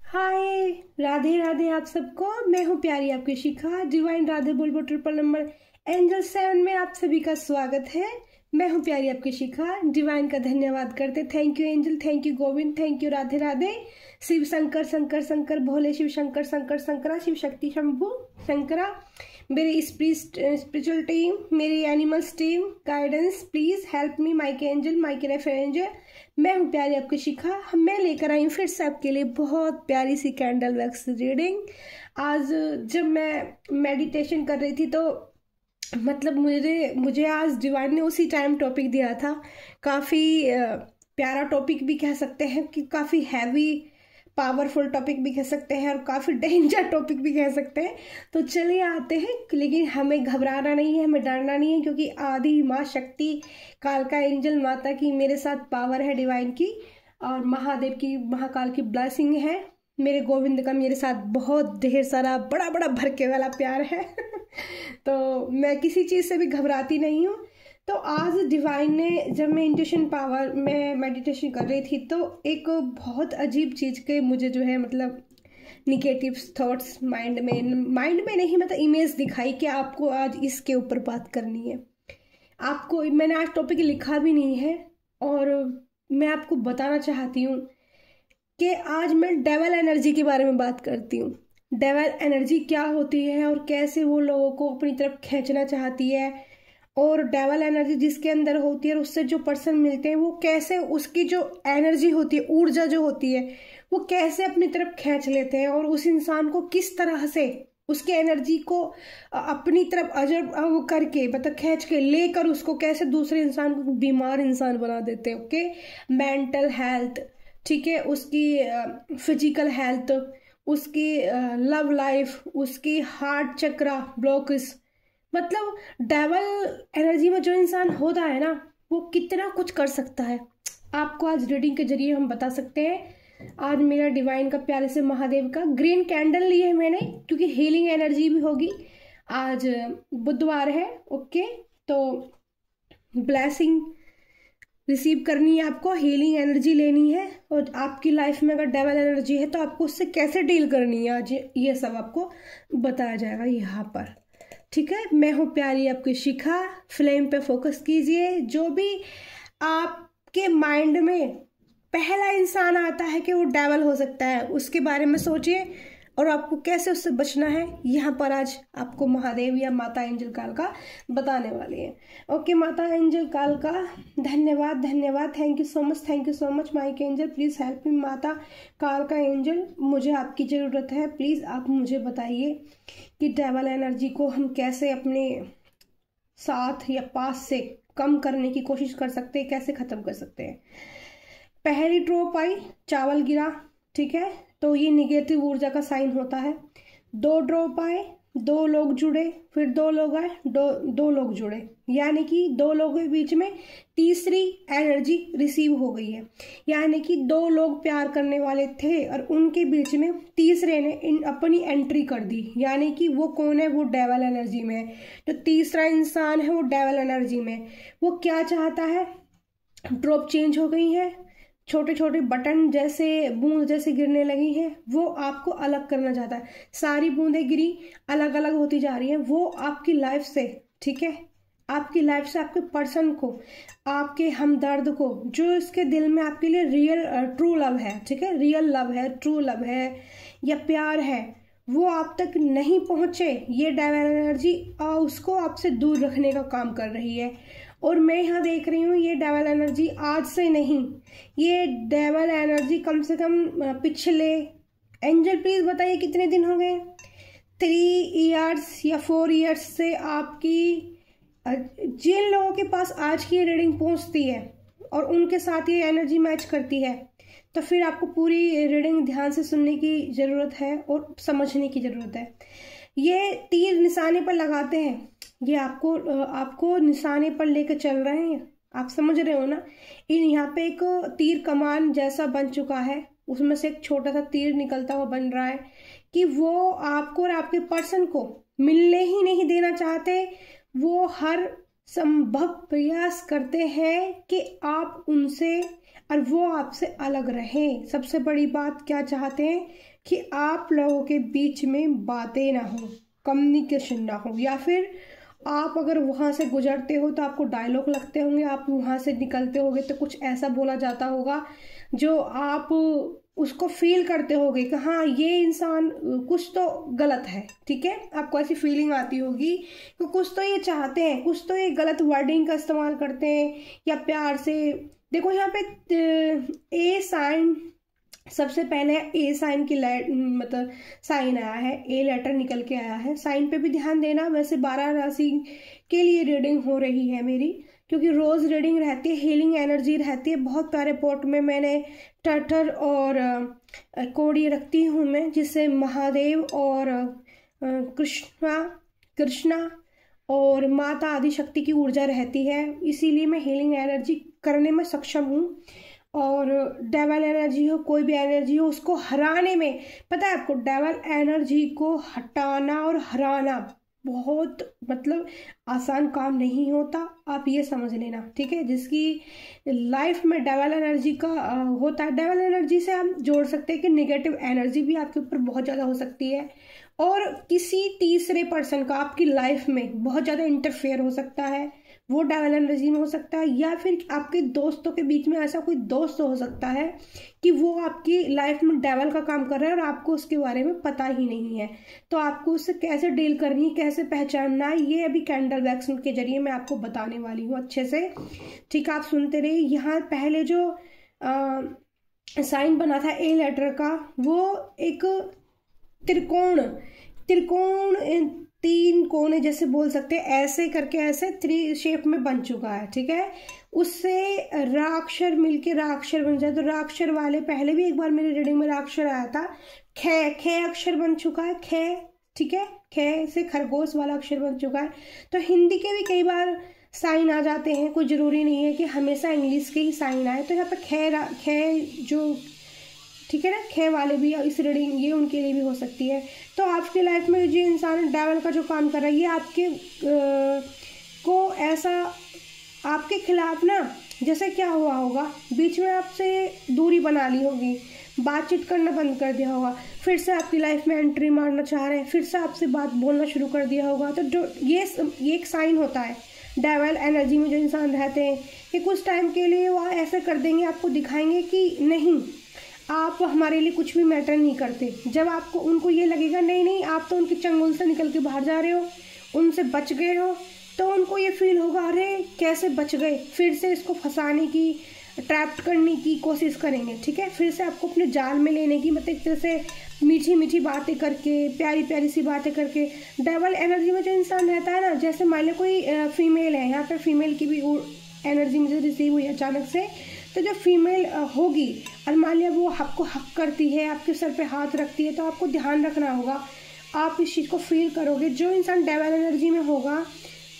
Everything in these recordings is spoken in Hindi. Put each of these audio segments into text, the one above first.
हाय, राधे राधे आप सबको। मैं हूँ प्यारी आपकी शिखा। डिवाइन राधे बोलबो ट्रिपल नंबर एंजल 7 में आप सभी का स्वागत है। मैं हूँ प्यारी आपकी शिखा। डिवाइन का धन्यवाद करते। Thank you angel, thank you Govind, thank you Radhe Radhe. Shiv Shankar Shankar Shankar Bhole Shiv Shankar Shankar Shankara Shiv Shakti Shambhu Shankara. मेरी स्पिरिचुअल टीम, मेरी animals team, guidance please help me Mike angel, Mike Raphael angel. मैं हूँ प्यारी आपकी शिखा। मैं लेकर आई हूँ फिर से आपके लिए बहुत प्यारी सी कैंडल वैक्स रीडिंग। आज जब मैं मेडिटेशन कर रही थी तो मतलब मुझे आज डिवाइन ने उसी टाइम टॉपिक दिया था। काफ़ी प्यारा टॉपिक भी कह सकते हैं, कि काफ़ी हैवी पावरफुल टॉपिक भी कह सकते हैं, और काफ़ी डेंजर टॉपिक भी कह सकते हैं। तो चलिए आते हैं, लेकिन हमें घबराना नहीं है, हमें डरना नहीं है, क्योंकि आदि माँ शक्ति कालका एंजल माता की मेरे साथ पावर है डिवाइन की, और महादेव की महाकाल की ब्लेसिंग है। मेरे गोविंद का मेरे साथ बहुत ढेर सारा बड़ा बड़ा भरके वाला प्यार है। तो मैं किसी चीज़ से भी घबराती नहीं हूँ। तो आज डिवाइन ने, जब मैं इंट्यूशन पावर में मेडिटेशन कर रही थी, तो एक बहुत अजीब चीज़ के मुझे जो है मतलब निगेटिव थॉट्स माइंड में नहीं, मतलब इमेज दिखाई कि आपको आज इसके ऊपर बात करनी है। आपको मैंने आज टॉपिक लिखा भी नहीं है, और मैं आपको बताना चाहती हूँ कि आज मैं डेवल एनर्जी के बारे में बात करती हूँ। डेवल एनर्जी क्या होती है और कैसे वो लोगों को अपनी तरफ खींचना चाहती है, और डेवल एनर्जी जिसके अंदर होती है और उससे जो पर्सन मिलते हैं वो कैसे उसकी जो एनर्जी होती है, ऊर्जा जो होती है, वो कैसे अपनी तरफ खींच लेते हैं, और उस इंसान को किस तरह से उसके एनर्जी को अपनी तरफ वो करके मतलब खींच के लेकर उसको कैसे दूसरे इंसान को बीमार इंसान बना देते हैं। ओके, मेंटल हेल्थ, ठीक है, उसकी फिजिकल हेल्थ, उसकी लव लाइफ, उसकी हार्ट चक्रा ब्लॉक्स, मतलब डेवल एनर्जी में जो इंसान होता है ना, वो कितना कुछ कर सकता है। आपको आज रीडिंग के जरिए हम बता सकते हैं। आज मेरा डिवाइन का प्यारे से महादेव का ग्रीन कैंडल ली है मैंने, क्योंकि हीलिंग एनर्जी भी होगी। आज बुधवार है। ओके, तो ब्लेसिंग रिसीव करनी है आपको, हीलिंग एनर्जी लेनी है, और आपकी लाइफ में अगर डेवल एनर्जी है तो आपको उससे कैसे डील करनी है, आज ये सब आपको बताया जाएगा यहाँ पर। ठीक है, मैं हूँ प्यारी आपकी शिखा। फ्लेम पे फोकस कीजिए। जो भी आपके माइंड में पहला इंसान आता है कि वो डेवल हो सकता है, उसके बारे में सोचिए, और आपको कैसे उससे बचना है यहाँ पर आज आपको महादेव या माता एंजल काल का बताने वाली है। ओके, माता एंजल काल का धन्यवाद धन्यवाद। Thank you so much, thank you so much Mike angel. Please help me माता काल का एंजल, मुझे आपकी ज़रूरत है। प्लीज़ आप मुझे बताइए कि डेवल एनर्जी को हम कैसे अपने साथ या पास से कम करने की कोशिश कर सकते हैं, कैसे ख़त्म कर सकते हैं। पहली ड्रॉप आई, चावल गिरा, ठीक है, तो ये निगेटिव ऊर्जा का साइन होता है। 2 ड्रॉप आए, 2 लोग जुड़े, फिर 2 लोग आए, दो लोग जुड़े, यानी कि 2 लोगों के बीच में तीसरी एनर्जी रिसीव हो गई है। यानी कि 2 लोग प्यार करने वाले थे और उनके बीच में तीसरे ने अपनी एंट्री कर दी। यानी कि वो कौन है? वो डेवल एनर्जी में है। तो तीसरा इंसान है वो डेवल एनर्जी में। वो क्या चाहता है? ड्रॉप चेंज हो गई है, छोटे छोटे बटन जैसे बूंद जैसे गिरने लगी हैं, वो आपको अलग करना चाहता है। सारी बूंदें गिरी, अलग अलग होती जा रही हैं। वो आपकी लाइफ से, ठीक है, आपकी लाइफ से आपके पर्सन को, आपके हमदर्द को, जो इसके दिल में आपके लिए रियल ट्रू लव है, ठीक है, रियल लव है, ट्रू लव है या प्यार है, वो आप तक नहीं पहुंचे, ये डेवल एनर्जी उसको आपसे दूर रखने का काम कर रही है। और मैं यहाँ देख रही हूँ ये डेवल एनर्जी आज से नहीं, ये डेवल एनर्जी कम से कम पिछले, एंजल प्लीज बताइए कितने दिन हो गए, 3 इयर्स या 4 इयर्स से आपकी जिन लोगों के पास आज की रीडिंग पहुँचती है और उनके साथ ये एनर्जी मैच करती है, तो फिर आपको पूरी रीडिंग ध्यान से सुनने की ज़रूरत है और समझने की ज़रूरत है। ये तीर निशाने पर लगाते हैं, ये आपको निशाने पर लेकर चल रहे हैं, आप समझ रहे हो ना। यहाँ पे एक तीर कमान जैसा बन चुका है, उसमें से एक छोटा सा तीर निकलता हुआ बन रहा है कि वो आपको और आपके पर्सन को मिलने ही नहीं देना चाहते। वो हर संभव प्रयास करते हैं कि आप उनसे और वो आपसे अलग रहें। सबसे बड़ी बात क्या चाहते हैं कि आप लोगों के बीच में बातें ना हो, कम्युनिकेशन ना हो, या फिर आप अगर वहाँ से गुजरते हो तो आपको डायलॉग लगते होंगे, आप वहाँ से निकलते होगे तो कुछ ऐसा बोला जाता होगा जो आप उसको फील करते होगे कि हाँ ये इंसान कुछ तो गलत है, ठीक है। आपको ऐसी फीलिंग आती होगी कि कुछ तो ये चाहते हैं, कुछ तो ये गलत वर्डिंग का इस्तेमाल करते हैं या प्यार से। देखो यहाँ पे ए साइन, सबसे पहले ए साइन की मतलब साइन आया है, ए लेटर निकल के आया है। साइन पे भी ध्यान देना। वैसे 12 राशि के लिए रीडिंग हो रही है मेरी, क्योंकि रोज रीडिंग रहती है, हीलिंग एनर्जी रहती है। बहुत प्यारे पॉट में मैंने टटर और कोड़ी रखती हूँ मैं, जिससे महादेव और कृष्णा और माता आदि शक्ति की ऊर्जा रहती है, इसीलिए मैं हीलिंग एनर्जी करने में सक्षम हूँ। और डेवल एनर्जी हो, कोई भी एनर्जी हो, उसको हराने में, पता है आपको, डेवल एनर्जी को हटाना और हराना बहुत मतलब आसान काम नहीं होता, आप ये समझ लेना, ठीक है। जिसकी लाइफ में डेवल एनर्जी का होता है, डेवल एनर्जी से हम जोड़ सकते हैं कि नेगेटिव एनर्जी भी आपके ऊपर बहुत ज़्यादा हो सकती है, और किसी तीसरे पर्सन का आपकी लाइफ में बहुत ज़्यादा इंटरफेयर हो सकता है, वो डेवल एनर्जी में हो सकता है। या फिर आपके दोस्तों के बीच में ऐसा कोई दोस्त हो सकता है कि वो आपकी लाइफ में डेवल का काम कर रहा है और आपको उसके बारे में पता ही नहीं है। तो आपको उससे कैसे डील करनी है, कैसे पहचानना है, ये अभी कैंडल वैक्स के जरिए मैं आपको बताने वाली हूँ अच्छे से, ठीक है। आप सुनते रहिए। यहाँ पहले जो साइन बना था ए लेटर का, वो एक त्रिकोण 3 कोने जैसे बोल सकते हैं, ऐसे करके ऐसे 3 शेप में बन चुका है, ठीक है। उससे राक्षर मिलके राक्षर बन जाए, तो राक्षर वाले पहले भी एक बार मेरी रीडिंग में राक्षर आया था। खे अक्षर बन चुका है, खे, ठीक है। खे से खरगोश वाला अक्षर बन चुका है। तो हिंदी के भी कई बार साइन आ जाते हैं, कोई जरूरी नहीं है कि हमेशा इंग्लिश के ही साइन आए। तो यहाँ पे खे जो, ठीक है ना, खे वाले भी इस रीडिंग ये उनके लिए भी हो सकती है। तो आपकी लाइफ में जो इंसान डेवल का जो काम कर रहा है, ये आपके को ऐसा आपके खिलाफ ना, जैसे क्या हुआ होगा, बीच में आपसे दूरी बना ली होगी, बातचीत करना बंद कर दिया होगा, फिर से आपकी लाइफ में एंट्री मारना चाह रहे हैं, फिर से आपसे बात बोलना शुरू कर दिया होगा। तो जो ये एक साइन होता है डेवल एनर्जी में जो इंसान रहते हैं, कि कुछ टाइम के लिए वो ऐसे कर देंगे, आपको दिखाएंगे कि नहीं आप हमारे लिए कुछ भी मैटर नहीं करते। जब आपको उनको ये लगेगा नहीं आप तो उनके चंगुल से निकल के बाहर जा रहे हो, उनसे बच गए हो, तो उनको ये फील होगा अरे कैसे बच गए, फिर से इसको फंसाने की, ट्रैप करने की कोशिश करेंगे, ठीक है। फिर से आपको अपने जाल में लेने की, मतलब एक तरह से मीठी मीठी बातें करके, प्यारी प्यारी सी बातें करके। डेवल एनर्जी में जो इंसान रहता है ना, जैसे मान लो कोई फीमेल है, यहाँ पर फीमेल की भी एनर्जी मुझे रिसीव हुई अचानक से। तो जो फीमेल होगी और मान लिया वो आपको हक करती है, आपके सर पे हाथ रखती है, तो आपको ध्यान रखना होगा, आप इस चीज़ को फील करोगे। जो इंसान डेवल एनर्जी में होगा,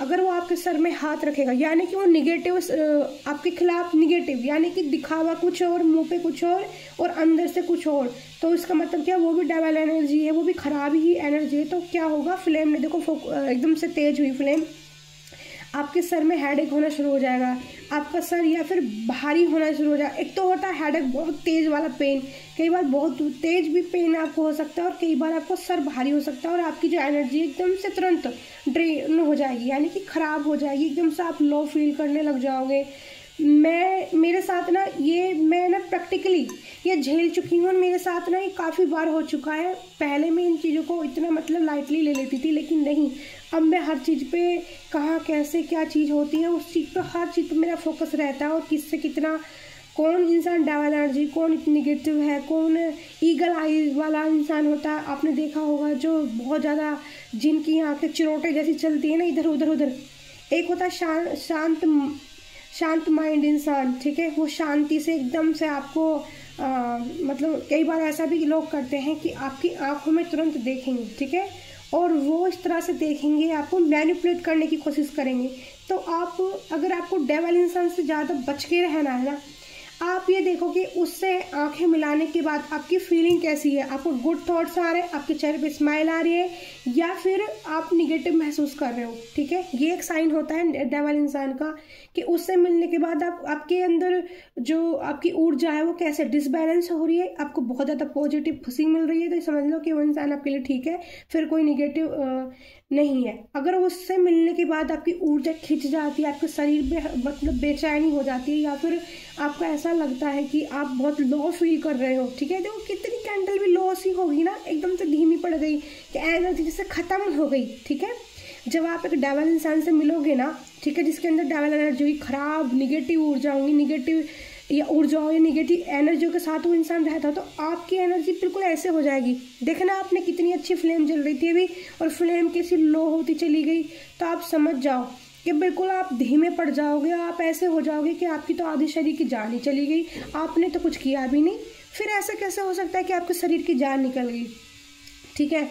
अगर वो आपके सर में हाथ रखेगा, यानी कि वो निगेटिव, आपके खिलाफ निगेटिव, यानी कि दिखावा कुछ और, मुंह पे कुछ और अंदर से कुछ और, तो इसका मतलब क्या, वो भी डेवल एनर्जी है, वो भी खराब ही एनर्जी है। तो क्या होगा, फ्लेम ने देखो एकदम से तेज हुई फ्लेम, आपके सर में हेडेक होना शुरू हो जाएगा, आपका सर या फिर भारी होना शुरू हो जाएगा। एक तो होता है हेडेक, बहुत तेज वाला पेन, कई बार बहुत तेज भी पेन आपको हो सकता है, और कई बार आपको सर भारी हो सकता है, और आपकी जो एनर्जी एकदम से तुरंत ड्रेन हो जाएगी, यानी कि खराब हो जाएगी, एकदम से आप लो फील करने लग जाओगे। मेरे साथ ना मैं ना प्रैक्टिकली ये झेल चुकी हूँ, और मेरे साथ ना ये काफ़ी बार हो चुका है। पहले मैं इन चीज़ों को इतना मतलब लाइटली ले लेती थी, लेकिन नहीं, अब मैं हर चीज़ पे कहाँ कैसे क्या चीज़ होती है, उस चीज़ पे, हर चीज़ पे मेरा फोकस रहता है, और किससे कितना, कौन इंसान डेवल एनर्जी, कौन निगेटिव है, कौन ईगल आई वाला इंसान होता है। आपने देखा होगा जो बहुत ज़्यादा, जिनकी आँखें चिरोटे जैसी चलती है ना, इधर उधर। एक होता है शांत माइंड इंसान, ठीक है, वो शांति से एकदम से आपको मतलब कई बार ऐसा भी लोग करते हैं कि आपकी आंखों में तुरंत देखेंगे, ठीक है, और वो इस तरह से देखेंगे, आपको मैनिपुलेट करने की कोशिश करेंगे। तो आप, अगर आपको डेवल इंसान से ज़्यादा बच के रहना है ना, आप ये देखो कि उससे आंखें मिलाने के बाद आपकी फीलिंग कैसी है, आपको गुड थॉट्स आ रहे हैं, आपके चेहरे पे स्माइल आ रही है, या फिर आप निगेटिव महसूस कर रहे हो। ठीक है, ये एक साइन होता है डेवल इंसान का कि उससे मिलने के बाद आपके अंदर जो आपकी ऊर्जा है वो कैसे डिसबैलेंस हो रही है, आपको बहुत ज़्यादा पॉजिटिव खुशी मिल रही है, तो समझ लो कि वो इंसान आपके लिए ठीक है, फिर कोई निगेटिव नहीं है। अगर उससे मिलने के बाद आपकी ऊर्जा खिंच जाती है, आपके शरीर में मतलब बेचैनी हो जाती है, या फिर आपको ऐसा लगता है कि आप बहुत लो फील कर रहे हो। ठीक है, देखो कितनी कैंडल भी लो सी होगी ना, एकदम से धीमी पड़ गई कि एनर्जी जैसे खत्म हो गई। ठीक है, जब आप एक डेवल इंसान से मिलोगे ना, ठीक है, जिसके अंदर डेवल एनर्जी हुई, खराब निगेटिव ऊर्जा होंगी, निगेटिव या ऊर्जा हो या निगेटिव एनर्जियों के साथ वो इंसान रहता, तो आपकी एनर्जी बिल्कुल ऐसे हो जाएगी। देखना आपने कितनी अच्छी फ्लेम जल रही थी अभी, और फ्लेम कैसी लो होती चली गई, तो आप समझ जाओ कि बिल्कुल आप धीमे पड़ जाओगे, आप ऐसे हो जाओगे कि आपकी तो आधे शरीर की जान ही चली गई, आपने तो कुछ किया भी नहीं। फिर ऐसा कैसे हो सकता है कि आपके शरीर की जान निकल गई। ठीक है,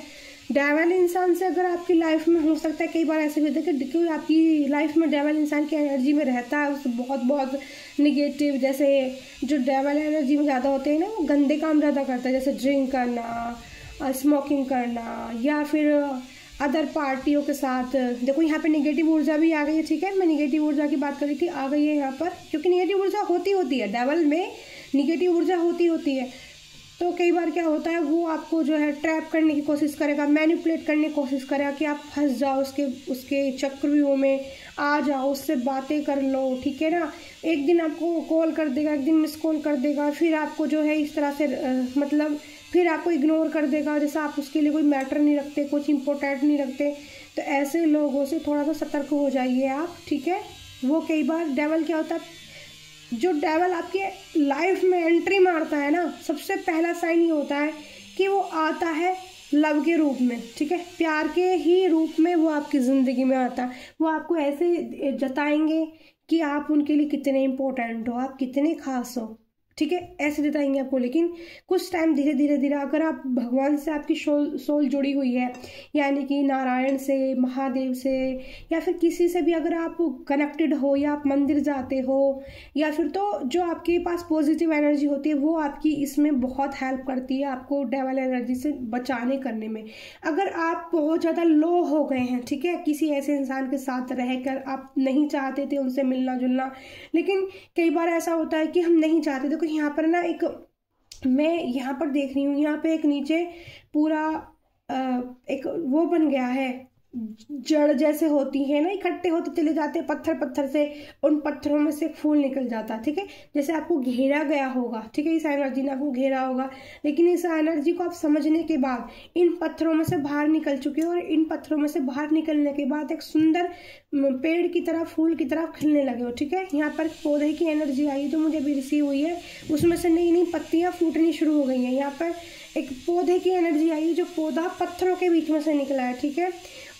डेवल इंसान से अगर आपकी लाइफ में हो सकता है, कई बार ऐसे भी होता है कि कोई आपकी लाइफ में डेवल इंसान की एनर्जी में रहता है, उसको बहुत बहुत निगेटिव, जैसे जो डेवल एनर्जी में ज़्यादा होते हैं ना, वो गंदे काम ज़्यादा करता है, जैसे ड्रिंक करना, स्मोकिंग करना, या फिर अदर पार्टियों के साथ। देखो यहाँ पे निगेटिव ऊर्जा भी आ गई है। ठीक है, मैं निगेटिव ऊर्जा की बात कर रही थी, आ गई है यहाँ पर, क्योंकि निगेटिव ऊर्जा होती है, डेवल में निगेटिव ऊर्जा होती है। तो कई बार क्या होता है, वो आपको जो है ट्रैप करने की कोशिश करेगा, मैनिपुलेट करने की कोशिश करेगा कि आप फंस जाओ उसके चक्रव्यूह में, आ जाओ, उससे बातें कर लो। ठीक है ना, एक दिन आपको कॉल कर देगा, एक दिन मिस कॉल कर देगा, फिर आपको जो है इस तरह से मतलब फिर आपको इग्नोर कर देगा, जैसा आप उसके लिए कोई मैटर नहीं रखते, कुछ इंपॉर्टेंट नहीं रखते। तो ऐसे लोगों से थोड़ा सा सतर्क हो जाइए आप। ठीक है, वो कई बार डेवल क्या होता है, जो डेवल आपके लाइफ में एंट्री मारता है ना, सबसे पहला साइन ये होता है कि वो आता है लव के रूप में। ठीक है, प्यार के ही रूप में वो आपकी ज़िंदगी में आता है। वो आपको ऐसे जताएंगे कि आप उनके लिए कितने इम्पोर्टेंट हो, आप कितने खास हो। ठीक है, ऐसे जताएंगे आपको। लेकिन कुछ टाइम धीरे धीरे अगर आप भगवान से आपकी सोल जुड़ी हुई है, यानी कि नारायण से, महादेव से, या फिर किसी से भी अगर आप कनेक्टेड हो, या आप मंदिर जाते हो, या फिर तो जो आपके पास पॉजिटिव एनर्जी होती है वो आपकी इसमें बहुत हेल्प करती है, आपको डेवल एनर्जी से बचाने करने में। अगर आप बहुत ज़्यादा लो हो गए हैं, ठीक है, किसी ऐसे इंसान के साथ रहकर आप नहीं चाहते थे उनसे मिलना जुलना, लेकिन कई बार ऐसा होता है कि हम नहीं चाहते। देखो यहाँ पर ना एक मैं यहाँ पर देख रही हूँ, यहाँ पे एक नीचे पूरा एक वो बन गया है, जड़ जैसे होती है ना, इकट्ठे होते चले जाते हैं पत्थर से, उन पत्थरों में से एक फूल निकल जाता है। ठीक है, जैसे आपको घेरा गया होगा। ठीक है, इस एनर्जी ने आपको घेरा होगा, लेकिन इस एनर्जी को आप समझने के बाद इन पत्थरों में से बाहर निकल चुके हो, और इन पत्थरों में से बाहर निकलने के बाद एक सुंदर पेड़ की तरह, फूल की तरह खिलने लगे हो। ठीक है, यहाँ पर पौधे की एनर्जी आई जो मुझे भी रिसीव हुई है, उसमें से नई नई पत्तियां फूटनी शुरू हो गई हैं। यहाँ पर एक पौधे की एनर्जी आई जो पौधा पत्थरों के बीच में से निकला है। ठीक है,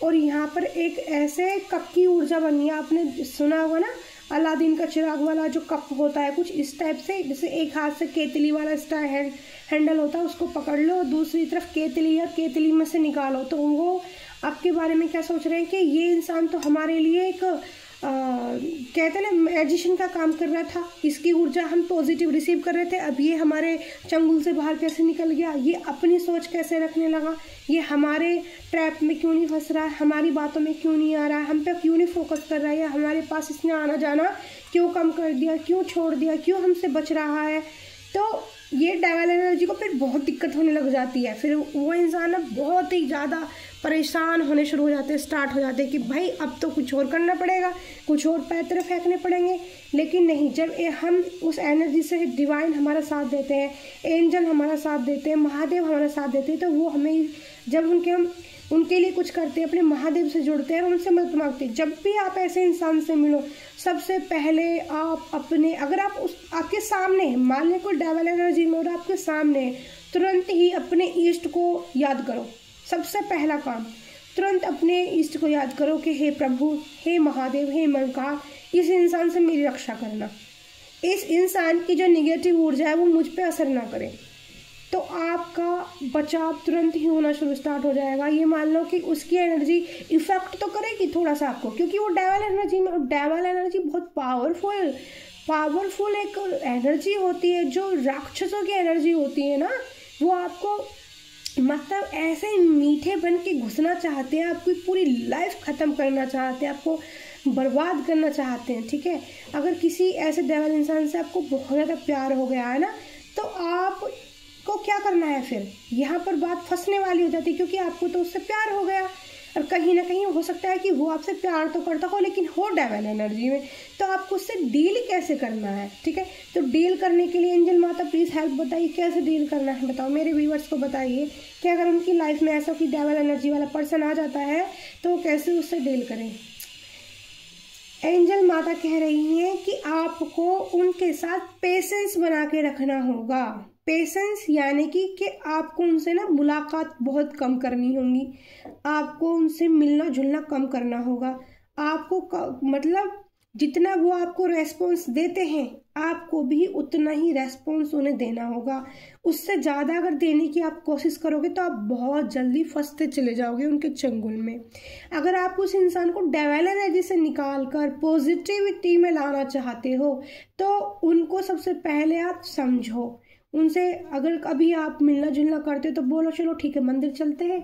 और यहाँ पर एक ऐसे कप की ऊर्जा बनी है, आपने सुना होगा ना अलादीन का चिराग वाला जो कप होता है, कुछ इस टाइप से, जैसे एक हाथ से केतली वाला हैंडल होता है, उसको पकड़ लो, दूसरी तरफ केतली, या केतली में से निकालो, तो वो आपके बारे में क्या सोच रहे हैं कि ये इंसान तो हमारे लिए एक कहते हैं ना मैजिशियन का काम कर रहा था, इसकी ऊर्जा हम पॉजिटिव रिसीव कर रहे थे, अब ये हमारे चंगुल से बाहर कैसे निकल गया, ये अपनी सोच कैसे रखने लगा, ये हमारे ट्रैप में क्यों नहीं फंस रहा है, हमारी बातों में क्यों नहीं आ रहा है, हम पे क्यों नहीं फोकस कर रहा है, या हमारे पास इसने आना जाना क्यों कम कर दिया, क्यों छोड़ दिया, क्यों हमसे बच रहा है। तो ये डेवल एनर्जी को फिर बहुत दिक्कत होने लग जाती है, फिर वो इंसान अब बहुत ही ज़्यादा परेशान होने शुरू हो जाते हैं, स्टार्ट हो जाते हैं कि भाई अब तो कुछ और करना पड़ेगा, कुछ और पैतरे फेंकने पड़ेंगे। लेकिन नहीं, जब हम उस एनर्जी से, डिवाइन हमारा साथ देते हैं, एंजल हमारा साथ देते हैं, महादेव हमारा साथ देते हैं, तो वो हमें जब हम उनके लिए कुछ करते हैं, अपने महादेव से जुड़ते हैं और उनसे मदद मांगते हैं। जब भी आप ऐसे इंसान से मिलो, सबसे पहले आप अपने, अगर आप आपके सामने मान लें कोई डेवल एनर्जी में और आपके सामने, तुरंत ही अपने ईष्ट को याद करो। सबसे पहला काम, तुरंत अपने ईष्ट को याद करो कि हे प्रभु, हे महादेव, हे मंकार, इस इंसान से मेरी रक्षा करना, इस इंसान की जो निगेटिव ऊर्जा है वो मुझ पे असर ना करे। तो आपका बचाव तुरंत ही होना शुरू स्टार्ट हो जाएगा। ये मान लो कि उसकी एनर्जी इफेक्ट तो करेगी थोड़ा सा आपको, क्योंकि वो डेवल एनर्जी में, डेवल एनर्जी बहुत पावरफुल पावरफुल एक एनर्जी होती है, जो राक्षसों की एनर्जी होती है ना, वो आपको मतलब ऐसे मीठे बन के घुसना चाहते हैं, आपकी पूरी लाइफ ख़त्म करना चाहते हैं, आपको बर्बाद करना चाहते हैं। ठीक है, अगर किसी ऐसे डेविल इंसान से आपको बहुत ज़्यादा प्यार हो गया है ना, तो आपको क्या करना है फिर, यहाँ पर बात फंसने वाली हो जाती है, क्योंकि आपको तो उससे प्यार हो गया और कहीं ना कहीं हो सकता है कि वो आपसे प्यार तो करता हो लेकिन हो डेविल एनर्जी में, तो आपको उससे डील कैसे करना है। ठीक है, तो डील करने के लिए एंजल माता प्लीज़ हेल्प बताइए, कैसे डील करना है बताओ, मेरे व्यूअर्स को बताइए कि अगर उनकी लाइफ में ऐसा कोई डेविल एनर्जी वाला पर्सन आ जाता है तो वो कैसे उससे डील करें। एंजल माता कह रही हैं कि आपको उनके साथ पेशेंस बना के रखना होगा। पेशेंस यानी कि आपको उनसे ना मुलाकात बहुत कम करनी होगी, आपको उनसे मिलना जुलना कम करना होगा, आपको मतलब जितना वो आपको रेस्पॉन्स देते हैं आपको भी उतना ही रेस्पॉन्स उन्हें देना होगा। उससे ज़्यादा अगर देने की आप कोशिश करोगे तो आप बहुत जल्दी फंसते चले जाओगे उनके चंगुल में। अगर आप उस इंसान को डेविल एनर्जी से निकाल कर पॉजिटिविटी में लाना चाहते हो तो उनको सबसे पहले आप समझो, उनसे अगर कभी आप मिलना जुलना करते हो तो बोलो चलो ठीक है मंदिर चलते हैं।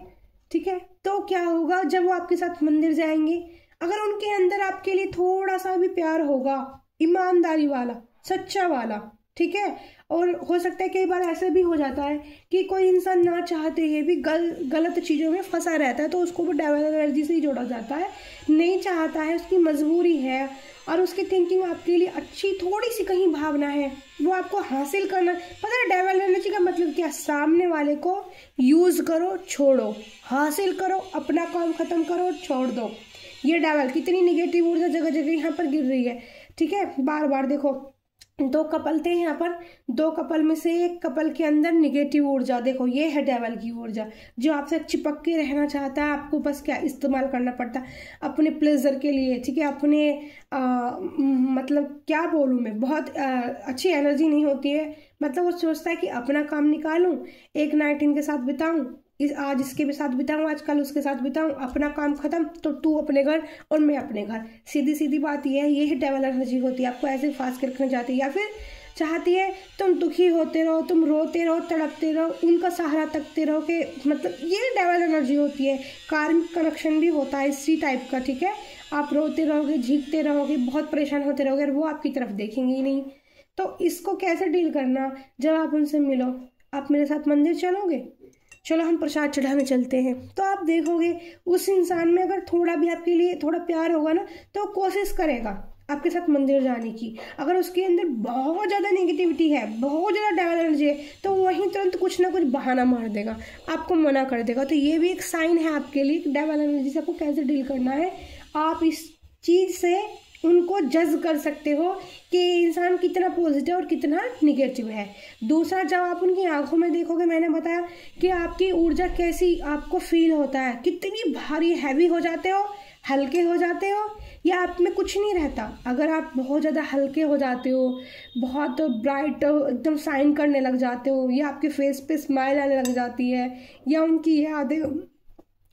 ठीक है, तो क्या होगा जब वो आपके साथ मंदिर जाएंगे, अगर उनके अंदर आपके लिए थोड़ा सा भी प्यार होगा, ईमानदारी वाला, सच्चा वाला, ठीक है, और हो सकता है कई बार ऐसा भी हो जाता है कि कोई इंसान ना चाहते हुए भी गलत चीज़ों में फंसा रहता है तो उसको वो डेविल एनर्जी से ही जोड़ा जाता है, नहीं चाहता है, उसकी मजबूरी है और उसकी थिंकिंग आपके लिए अच्छी थोड़ी सी कहीं भावना है, वो आपको हासिल करना। पता है डेविल एनर्जी का मतलब क्या, सामने वाले को यूज करो छोड़ो, हासिल करो अपना काम खत्म करो छोड़ दो। ये डेविल कितनी निगेटिव ऊर्जा जगह जगह यहाँ पर गिर रही है। ठीक है, बार बार देखो दो कपल थे यहाँ पर, दो कपल में से एक कपल के अंदर निगेटिव ऊर्जा, देखो ये है डेविल की ऊर्जा जो आपसे चिपक के रहना चाहता है। आपको बस क्या इस्तेमाल करना पड़ता है अपने प्लेजर के लिए। ठीक है, अपने मतलब क्या बोलूँ मैं, बहुत अच्छी एनर्जी नहीं होती है, मतलब वो सोचता है कि अपना काम निकालूं, एक नाइट इनके साथ बिताऊं, आज इसके भी साथ बिताऊं, आज कल उसके साथ बिताऊं, अपना काम खत्म तो तू अपने घर और मैं अपने घर। सीधी सीधी बात ये है, ये ही डेविल एनर्जी होती है, आपको ऐसे फांस के रखना चाहती है, या फिर चाहती है तुम दुखी होते रहो, तुम रोते रहो, तड़पते रहो, उनका सहारा तकते रहो कि मतलब ये डेविल एनर्जी होती है। कार्मिक कनेक्शन भी होता है इसी टाइप का। ठीक है, आप रोते रहोगे, झींकते रहोगे, बहुत परेशान होते रहोगे और वो आपकी तरफ देखेंगे ही नहीं। तो इसको कैसे डील करना, जब आप उनसे मिलो, आप मेरे साथ मंदिर चलोगे, चलो हम प्रसाद चढ़ाने चलते हैं, तो आप देखोगे उस इंसान में अगर थोड़ा भी आपके लिए थोड़ा प्यार होगा ना तो कोशिश करेगा आपके साथ मंदिर जाने की। अगर उसके अंदर बहुत ज़्यादा नेगेटिविटी है, बहुत ज़्यादा डेविल एनर्जी है, तो वहीं तुरंत कुछ ना कुछ बहाना मार देगा, आपको मना कर देगा। तो ये भी एक साइन है आपके लिए डेविल एनर्जी से आपको कैसे डील करना है। आप इस चीज़ से उनको जज कर सकते हो कि इंसान कितना पॉजिटिव और कितना निगेटिव है। दूसरा, जब आप उनकी आंखों में देखोगे, मैंने बताया कि आपकी ऊर्जा कैसी आपको फील होता है, कितनी भारी हैवी हो जाते हो, हल्के हो जाते हो, या आप में कुछ नहीं रहता। अगर आप बहुत ज़्यादा हल्के हो जाते हो, बहुत ब्राइट एकदम शाइन करने लग जाते हो, या आपके फेस पे स्माइल आने लग जाती है, या उनकी यादें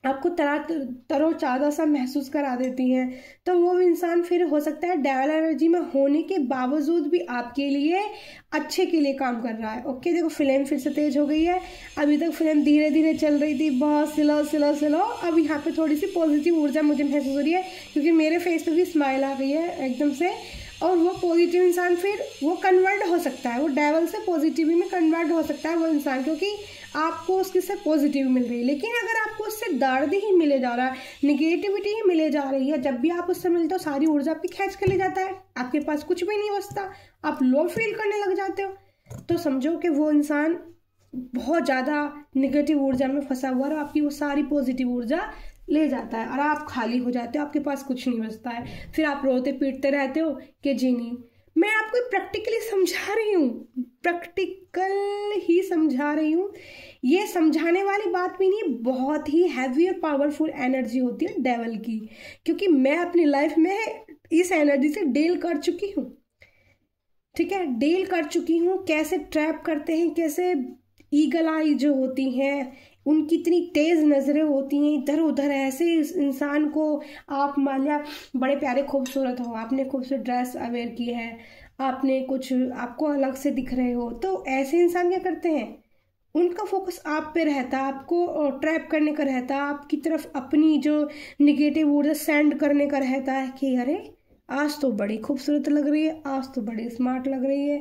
आपको तरोताज़ा सा महसूस करा देती हैं, तो वो इंसान फिर हो सकता है डेविल एनर्जी में होने के बावजूद भी आपके लिए अच्छे के लिए काम कर रहा है। ओके, देखो फ्लेम फिर से तेज हो गई है, अभी तक फ्लेम धीरे धीरे चल रही थी, बहुत स्लो स्लो स्लो, अब यहाँ पे थोड़ी सी पॉजिटिव ऊर्जा मुझे महसूस हो रही है क्योंकि मेरे फेस पे भी स्माइल आ गई है एकदम से। और वो पॉजिटिव इंसान फिर वो कन्वर्ट हो सकता है, वो डेविल से पॉजिटिव में कन्वर्ट हो सकता है वो इंसान, क्योंकि आपको उसके से पॉजिटिव मिल रही है। लेकिन अगर आपको उससे दर्द ही मिले जा रहा है, निगेटिविटी ही मिले जा रही है, जब भी आप उससे मिलते हो सारी ऊर्जा आपकी खींच के ले जाता है, आपके पास कुछ भी नहीं बचता, आप लो फील करने लग जाते हो, तो समझो कि वो इंसान बहुत ज़्यादा निगेटिव ऊर्जा में फंसा हुआ है और आपकी वो सारी पॉजिटिव ऊर्जा ले जाता है और आप खाली हो जाते हो, आपके पास कुछ नहीं बचता है। फिर आप रोते पीटते रहते हो कि जी नहीं। मैं आपको प्रैक्टिकली समझा रही हूँ, प्रैक्टिकल ही समझा रही हूँ, ये समझाने वाली बात भी नहीं, बहुत ही हैवी और पावरफुल एनर्जी होती है डेविल की, क्योंकि मैं अपनी लाइफ में इस एनर्जी से डील कर चुकी हूँ। ठीक है, डील कर चुकी हूँ, कैसे ट्रैप करते हैं, कैसे ईगल आई जो होती हैं उनकी इतनी तेज नजरें होती हैं इधर उधर, ऐसे इंसान को आप मान लिया बड़े प्यारे खूबसूरत हो, आपने खूबसूरत ड्रेस अवेयर की है, आपने कुछ आपको अलग से दिख रहे हो, तो ऐसे इंसान क्या करते हैं, उनका फोकस आप पे रहता है, आपको ट्रैप करने का रहता है, आपकी तरफ अपनी जो निगेटिव ऊर्जा सेंड करने का रहता है कि अरे आज तो बड़ी खूबसूरत लग रही है, आज तो बड़ी स्मार्ट लग रही है।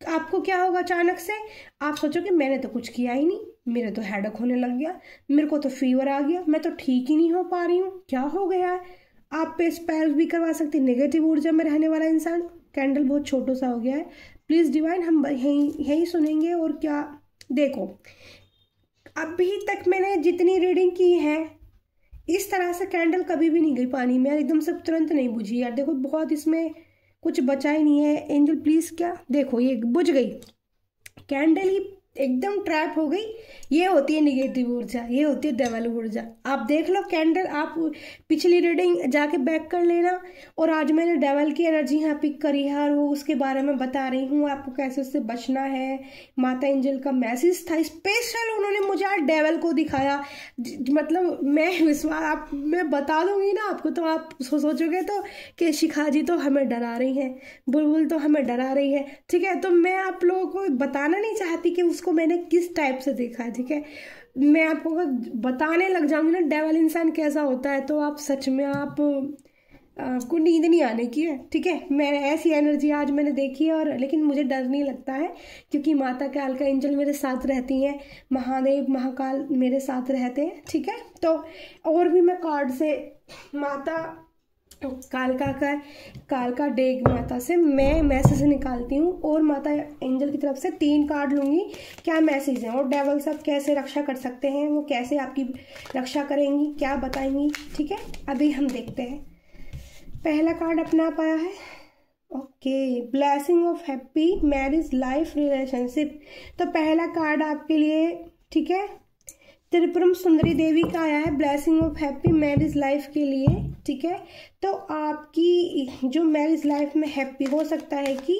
तो आपको क्या होगा, अचानक से आप सोचोगे मैंने तो कुछ किया ही नहीं, मेरे तो हेडेक होने लग गया, मेरे को तो फीवर आ गया, मैं तो ठीक ही नहीं हो पा रही हूँ, क्या हो गया है। आप पे स्पेल भी करवा सकते नेगेटिव ऊर्जा में रहने वाला इंसान। कैंडल बहुत छोटा सा हो गया है, प्लीज़ डिवाइन हम यही सुनेंगे। और क्या, देखो अभी तक मैंने जितनी रीडिंग की है इस तरह से कैंडल कभी भी नहीं गई पानी में यार, एकदम से तुरंत नहीं बुझी यार। देखो बहुत इसमें कुछ बचा ही नहीं है। एंजल प्लीज, क्या देखो ये बुझ गई कैंडल ही, एकदम ट्रैप हो गई। ये होती है निगेटिव ऊर्जा, ये होती है डेवल ऊर्जा। आप देख लो कैंडल, आप पिछली रीडिंग जाके बैक कर लेना। और आज मैंने डेवल की एनर्जी यहाँ पिक करी है और वो उसके बारे में बता रही हूँ आपको कैसे उससे बचना है। माता एंजल का मैसेज था स्पेशल, उन्होंने मुझे आज डेवल को दिखाया। मतलब मैं बता दूंगी ना आपको तो आप सोचोगे तो कि शिखा जी तो हमें डरा रही हैं, बुलबुल तो हमें डरा रही है, ठीक है। तो मैं आप लोगों को बताना नहीं चाहती कि उसको मैंने किस टाइप से देखा है, ठीक है। मैं आपको बताने लग जाऊंगी ना डेवल इंसान कैसा होता है, तो आप सच में आपको नींद नहीं आने की है, ठीक है। मैं ऐसी एनर्जी आज मैंने देखी है, और लेकिन मुझे डर नहीं लगता है क्योंकि माता काल का एंजल मेरे साथ रहती हैं, महादेव महाकाल मेरे साथ रहते हैं, ठीक है। तो और भी मैं कार्ड से माता काल का डेग माता से मैं मैसेज निकालती हूँ और माता एंजल की तरफ से 3 कार्ड लूंगी, क्या मैसेज है और डेवल सब कैसे रक्षा कर सकते हैं, वो कैसे आपकी रक्षा करेंगी, क्या बताएंगी, ठीक है। अभी हम देखते हैं। पहला कार्ड अपना पाया है, okay, blessing of happy marriage life relationship. तो पहला कार्ड आपके लिए, ठीक है, त्रिपुरम सुंदरी देवी का आया है, blessing of happy marriage life के लिए, ठीक है। तो आपकी जो मैरिज लाइफ में हैप्पी हो सकता है कि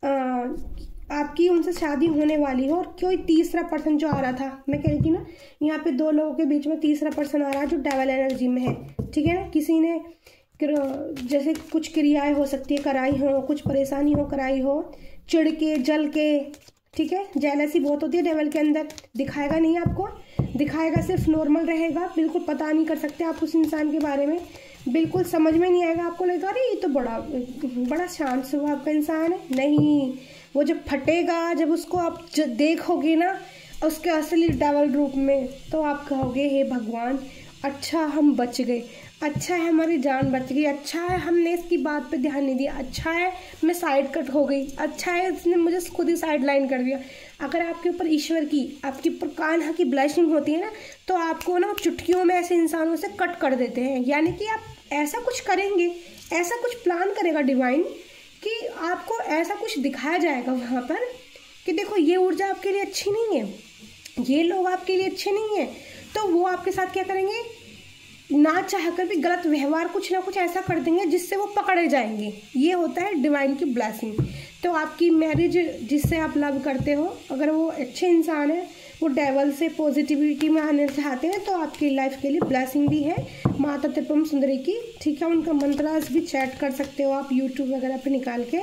आपकी उनसे शादी होने वाली हो, और कोई तीसरा पर्सन जो आ रहा था, मैं कह रही थी ना यहाँ पे 2 लोगों के बीच में तीसरा पर्सन आ रहा है जो डेवल एनर्जी में है, ठीक है ना। किसी ने जैसे कुछ क्रियाएं हो सकती है कराई हो, कुछ परेशानी हो कराई हो, चिढ़ के जल के, ठीक है। जेलसी बहुत होती है डेवल के अंदर, दिखाएगा नहीं आपको, दिखाएगा सिर्फ नॉर्मल रहेगा, बिल्कुल पता नहीं कर सकते आप उस इंसान के बारे में, बिल्कुल समझ में नहीं आएगा, आपको लगेगा अरे ये तो बड़ा शांत स्वभाव का इंसान है। नहीं, वो जब फटेगा, जब उसको आप देखोगे ना उसके असली डेवल रूप में, तो आप कहोगे हे भगवान, अच्छा हम बच गए, अच्छा है हमारी जान बच गई, अच्छा है हमने इसकी बात पे ध्यान नहीं दिया, अच्छा है मैं साइड कट हो गई, अच्छा है इसने मुझे खुद ही साइड लाइन कर दिया। अगर आपके ऊपर ईश्वर की, आपके ऊपर कान्हा की ब्लेसिंग होती है ना, तो आपको ना चुटकियों में ऐसे इंसानों से कट कर देते हैं। यानी कि आप ऐसा कुछ करेंगे, ऐसा कुछ प्लान करेगा डिवाइन कि आपको ऐसा कुछ दिखाया जाएगा वहाँ पर कि देखो ये ऊर्जा आपके लिए अच्छी नहीं है, ये लोग आपके लिए अच्छे नहीं है, तो वो आपके साथ क्या करेंगे, ना चाहकर भी गलत व्यवहार कुछ ना कुछ ऐसा कर देंगे जिससे वो पकड़े जाएंगे। ये होता है डिवाइन की ब्लेसिंग। तो आपकी मैरिज जिससे आप लव करते हो, अगर वो अच्छे इंसान है, वो डेवल से पॉजिटिविटी में आने चाहते हैं, तो आपकी लाइफ के लिए ब्लेसिंग भी है माता त्रिपुरम सुंदरी की, ठीक है। उनका मंत्रास भी चैट कर सकते हो आप यूट्यूब वगैरह पे निकाल के,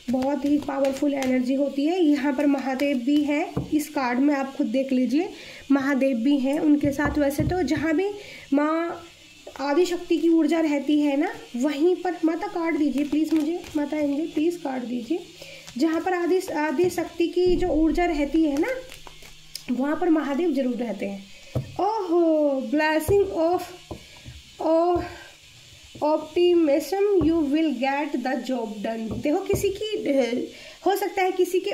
बहुत ही पावरफुल एनर्जी होती है। यहाँ पर महादेव भी हैं, इस कार्ड में आप खुद देख लीजिए, महादेव भी हैं उनके साथ। वैसे तो जहाँ भी माँ आदिशक्ति की ऊर्जा रहती है ना, वहीं पर माता कार्ड दीजिए प्लीज़ मुझे, माता एंजल प्लीज़ कार्ड दीजिए। जहाँ पर आदिशक्ति की जो ऊर्जा रहती है ना, वहाँ पर महादेव जरूर रहते हैं। ओहो, blessing of optimism, you will get the job done. देखो किसी की हो सकता है, किसी के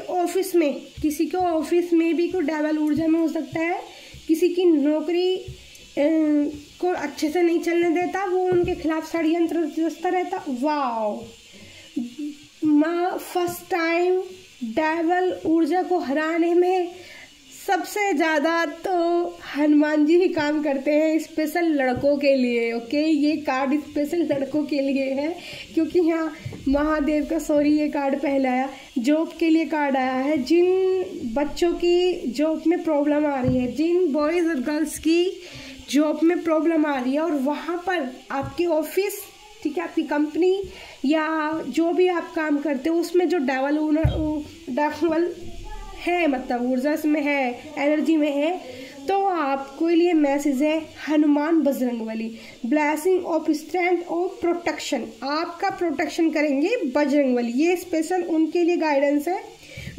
ऑफिस में भी कोई डेवल ऊर्जा में हो सकता है, किसी की नौकरी को अच्छे से नहीं चलने देता, वो उनके खिलाफ षड्यंत्र रचता रहता। वाओ, माँ फर्स्ट टाइम डेवल ऊर्जा को हराने में सबसे ज़्यादा तो हनुमान जी ही काम करते हैं, स्पेशल लड़कों के लिए। ओके, ये कार्ड स्पेशल लड़कों के लिए है क्योंकि यहाँ महादेव का, ये कार्ड पहले आया, जॉब के लिए कार्ड आया है। जिन बच्चों की जॉब में प्रॉब्लम आ रही है, जिन बॉयज़ और गर्ल्स की जॉब में प्रॉब्लम आ रही है और वहाँ पर आपके ऑफिस, ठीक है, आपकी कंपनी या जो भी आप काम करते हो उसमें जो डेवल है, मतलब ऊर्जा में है, एनर्जी में है, तो आपके लिए मैसेज है Hanuman Bajrangbali, blessing of strength और प्रोटेक्शन। आपका प्रोटेक्शन करेंगे बजरंगबली। ये स्पेशल उनके लिए गाइडेंस है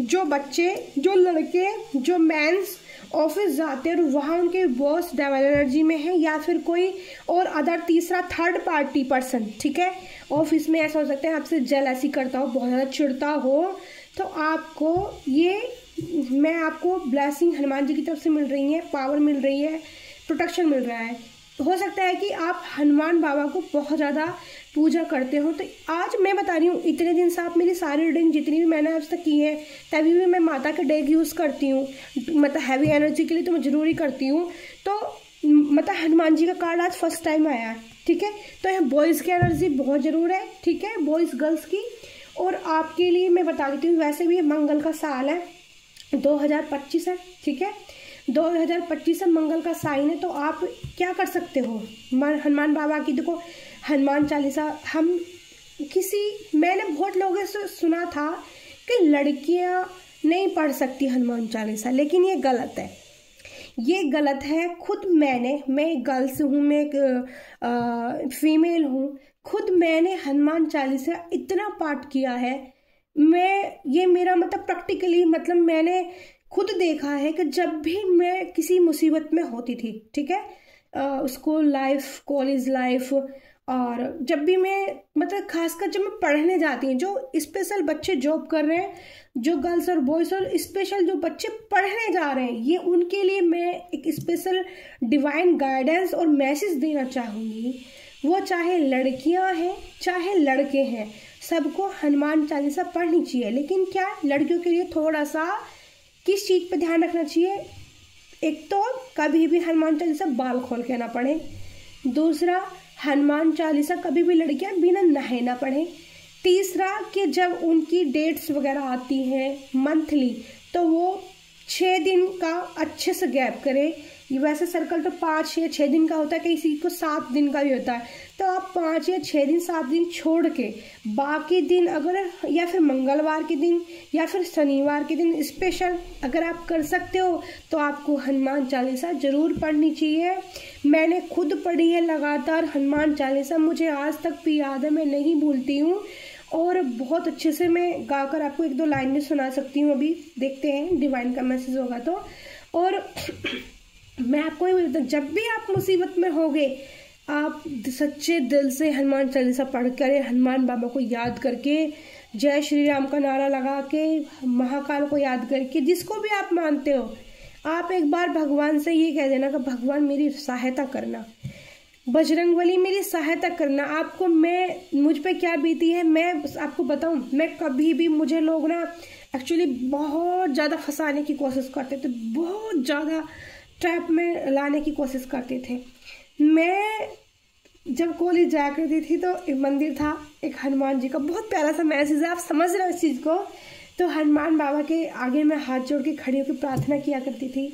जो बच्चे, जो लड़के, जो मेंस ऑफिस जाते हैं और वहाँ उनके बॉस डेवल एनर्जी में है, या फिर कोई और अदर तीसरा थर्ड पार्टी पर्सन, ठीक है, ऑफिस में ऐसा हो सकता है आपसे जेलसी करता हो, बहुत ज़्यादा चिढ़ता हो, तो आपको ये, मैं आपको ब्लेसिंग हनुमान जी की तरफ से मिल रही है, पावर मिल रही है, प्रोटेक्शन मिल रहा है। हो सकता है कि आप हनुमान बाबा को बहुत ज़्यादा पूजा करते हो, तो आज मैं बता रही हूँ, इतने दिन से आप मेरी सारी रीडिंग जितनी भी मैंने आज तक की है, तभी भी मैं माता के डेक यूज़ करती हूँ, मतलब हैवी एनर्जी के लिए तो मैं ज़रूरी करती हूँ। तो मतलब हनुमान जी का कार्ड आज फर्स्ट टाइम आया है, ठीक है। तो यहाँ बॉयज़ की एनर्जी बहुत ज़रूर है, ठीक है, बॉयज़ गर्ल्स की। और आपके लिए मैं बता देती हूँ, वैसे भी मंगल का साल है, 2025 है, ठीक है, 2025 से मंगल का साइन है। तो आप क्या कर सकते हो, हनुमान बाबा की, देखो हनुमान चालीसा, मैंने बहुत लोगों से सुना था कि लड़कियां नहीं पढ़ सकती हनुमान चालीसा, लेकिन ये गलत है, ये गलत है। खुद मैं गर्ल्स हूँ, मैं एक फीमेल हूँ, खुद मैंने हनुमान चालीसा इतना पाठ किया है, ये मेरा मतलब प्रैक्टिकली, मतलब मैंने खुद देखा है कि जब भी मैं किसी मुसीबत में होती थी, ठीक है, स्कूल लाइफ, कॉलेज लाइफ, और जब भी मैं, मतलब खासकर जब मैं पढ़ने जाती हूँ, जो स्पेशल बच्चे जॉब कर रहे हैं, जो गर्ल्स और बॉयज, और स्पेशल जो बच्चे पढ़ने जा रहे हैं, ये उनके लिए मैं एक स्पेशल डिवाइन गाइडेंस और मैसेज देना चाहूँगी। वो चाहे लड़कियां हैं चाहे लड़के हैं, सबको हनुमान चालीसा पढ़नी चाहिए। लेकिन क्या लड़कियों के लिए थोड़ा सा किस चीज़ पे ध्यान रखना चाहिए, एक तो कभी भी हनुमान चालीसा बाल खोल के ना पढ़े, दूसरा हनुमान चालीसा कभी भी लड़कियां बिना नहाए ना पढ़े, तीसरा कि जब उनकी डेट्स वगैरह आती हैं मंथली, तो वो 6 दिन का अच्छे से गैप करे। वैसे सर्कल तो 5 या 6 दिन का होता है, किसी को 7 दिन का भी होता है, तो आप 5 या 6 दिन 7 दिन छोड़ के बाकी दिन, अगर या फिर मंगलवार के दिन या फिर शनिवार के दिन स्पेशल अगर आप कर सकते हो, तो आपको हनुमान चालीसा जरूर पढ़नी चाहिए। मैंने खुद पढ़ी है लगातार हनुमान चालीसा, मुझे आज तक भी याद है, मैं नहीं भूलती हूँ, और बहुत अच्छे से मैं गाकर आपको 1-2 लाइन में सुना सकती हूँ। अभी देखते हैं डिवाइन का मैसेज होगा तो। और मैं आपको ये बताऊँ, जब भी आप मुसीबत में होगे, आप सच्चे दिल से हनुमान चालीसा पढ़ कर, हनुमान बाबा को याद करके, जय श्री राम का नारा लगा के, महाकाल को याद करके, जिसको भी आप मानते हो, आप एक बार भगवान से ये कह देना कि भगवान मेरी सहायता करना, बजरंगबली मेरी सहायता करना। आपको मुझ पे क्या बीती है मैं आपको बताऊं, मैं कभी भी, मुझे लोग ना एक्चुअली बहुत ज़्यादा फंसाने की कोशिश करते थे, बहुत ज़्यादा ट्रैप में लाने की कोशिश करते थे। मैं जब कॉलेज जाया करती थी तो एक मंदिर था, एक हनुमान जी का, बहुत प्यारा सा मैसेज है, आप समझ रहे हो इस चीज़ को। तो हनुमान बाबा के आगे मैं हाथ जोड़ के खड़ी होकर प्रार्थना किया करती थी,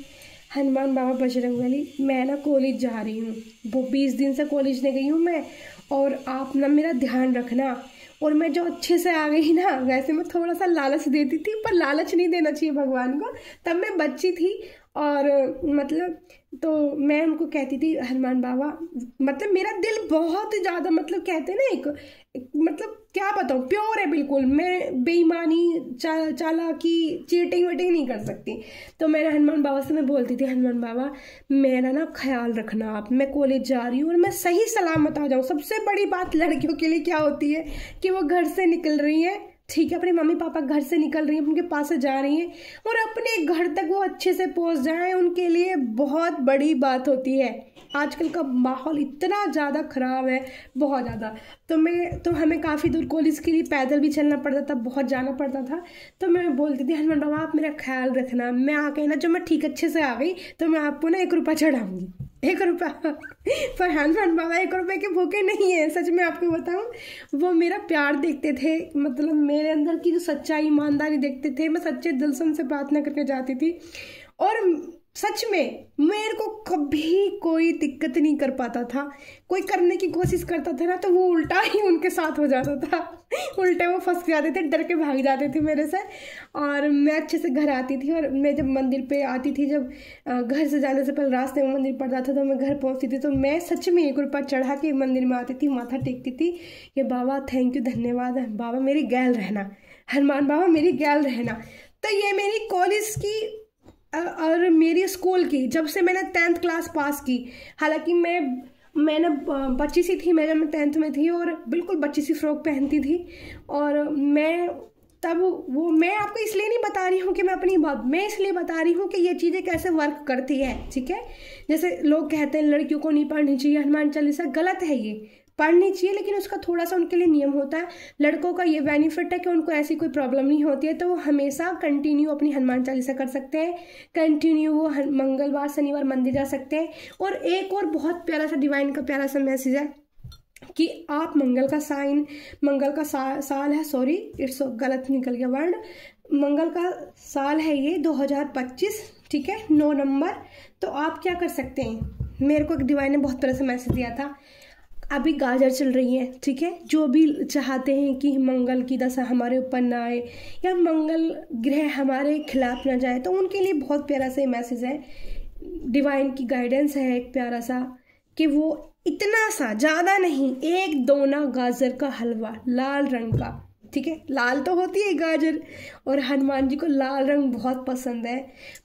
हनुमान बाबा बजरंगबली, मैं ना कॉलेज जा रही हूँ, वो 20 दिन से कॉलेज नहीं गई हूँ मैं, और आप ना मेरा ध्यान रखना। और मैं जो अच्छे से आ गई ना, वैसे मैं थोड़ा सा लालच देती थी, पर लालच नहीं देना चाहिए भगवान को, तब मैं बच्ची थी। और मतलब तो मैं उनको कहती थी हनुमान बाबा, मतलब मेरा दिल बहुत ज़्यादा, मतलब कहते हैं ना एक मतलब क्या बताऊँ, प्योर है बिल्कुल, मैं बेईमानी, चालाकी, चीटिंग वीटिंग नहीं कर सकती। तो मैंने हनुमान बाबा से मैं बोलती थी, हनुमान बाबा मेरा ना ख्याल रखना आप, मैं कॉलेज जा रही हूँ और मैं सही सलामत आ जाऊँ। सबसे बड़ी बात लड़कियों के लिए क्या होती है कि वो घर से निकल रही है, ठीक है, अपने मम्मी पापा घर से निकल रही है, उनके पास से जा रही है, और अपने घर तक वो अच्छे से पहुंच जाए, उनके लिए बहुत बड़ी बात होती है। आजकल का माहौल इतना ज़्यादा ख़राब है, बहुत ज़्यादा। तो हमें काफ़ी दूर कॉलेज के लिए पैदल भी चलना पड़ता था, बहुत जाना पड़ता था। तो मैं बोलती थी हनुमान बाबा आप मेरा ख्याल रखना, मैं आके ना, जब मैं ठीक अच्छे से आ गई तो मैं आपको ना 1 रुपया चढ़ाऊँगी, 1 रुपया। पर हनुमान बाबा 1 रुपये के भूखे नहीं है, सच में आपको बताऊं, वो मेरा प्यार देखते थे, मतलब मेरे अंदर की जो सच्चाई, ईमानदारी देखते थे। मैं सच्चे दिल से उनसे प्रार्थना करके जाती थी, और सच में मेरे को कभी कोई दिक्कत नहीं कर पाता था। कोई करने की कोशिश करता था ना तो वो उल्टा ही उनके साथ हो जाता था, उल्टे वो फंस जाते थे, डर के भाग जाते थे मेरे से। और मैं अच्छे से घर आती थी, और मैं जब मंदिर पे आती थी, जब घर से जाने से पहले रास्ते में मंदिर पड़ता था तो मैं घर पहुंचती थी, तो मैं सच में 1 रुपया चढ़ा के मंदिर में आती थी, माथा टेकती थी कि बाबा थैंक यू, धन्यवाद बाबा, मेरी गैल रहना, हनुमान बाबा मेरी गैल रहना। तो ये मेरी कॉलेज की और मेरी स्कूल की, जब से मैंने 10th क्लास पास की, हालांकि मैंने बच्ची सी थी, मैं जब मैं 10th में थी और बिल्कुल बच्ची सी फ्रॉक पहनती थी। और मैं तब वो, मैं आपको इसलिए नहीं बता रही हूँ कि मैं अपनी बात, मैं इसलिए बता रही हूँ कि ये चीज़ें कैसे वर्क करती है, ठीक है। जैसे लोग कहते हैं लड़कियों को नहीं पढ़नी चाहिए हनुमान चालीसा, गलत है, ये पढ़नी चाहिए, लेकिन उसका थोड़ा सा उनके लिए नियम होता है। लड़कों का ये बेनिफिट है कि उनको ऐसी कोई प्रॉब्लम नहीं होती है, तो वो हमेशा कंटिन्यू अपनी हनुमान चालीसा कर सकते हैं, कंटिन्यू वो मंगलवार शनिवार मंदिर जा सकते हैं। और एक और बहुत प्यारा सा डिवाइन का प्यारा सा मैसेज है कि आप मंगल का साल है, सॉरी इट्स गलत निकल गया वर्ड, मंगल का साल है ये 2025, ठीक है, 9 नंबर। तो आप क्या कर सकते हैं, मेरे को एक डिवाइन ने बहुत प्यारा सा मैसेज दिया था, अभी गाजर चल रही है, ठीक है, जो भी चाहते हैं कि मंगल की दशा हमारे ऊपर ना आए या मंगल ग्रह हमारे खिलाफ ना जाए, तो उनके लिए बहुत प्यारा सा मैसेज है, डिवाइन की गाइडेंस है एक प्यारा सा, कि वो इतना सा, ज़्यादा नहीं, 1 दोना गाजर का हलवा लाल रंग का, ठीक है, लाल तो होती है गाजर, और हनुमान जी को लाल रंग बहुत पसंद है,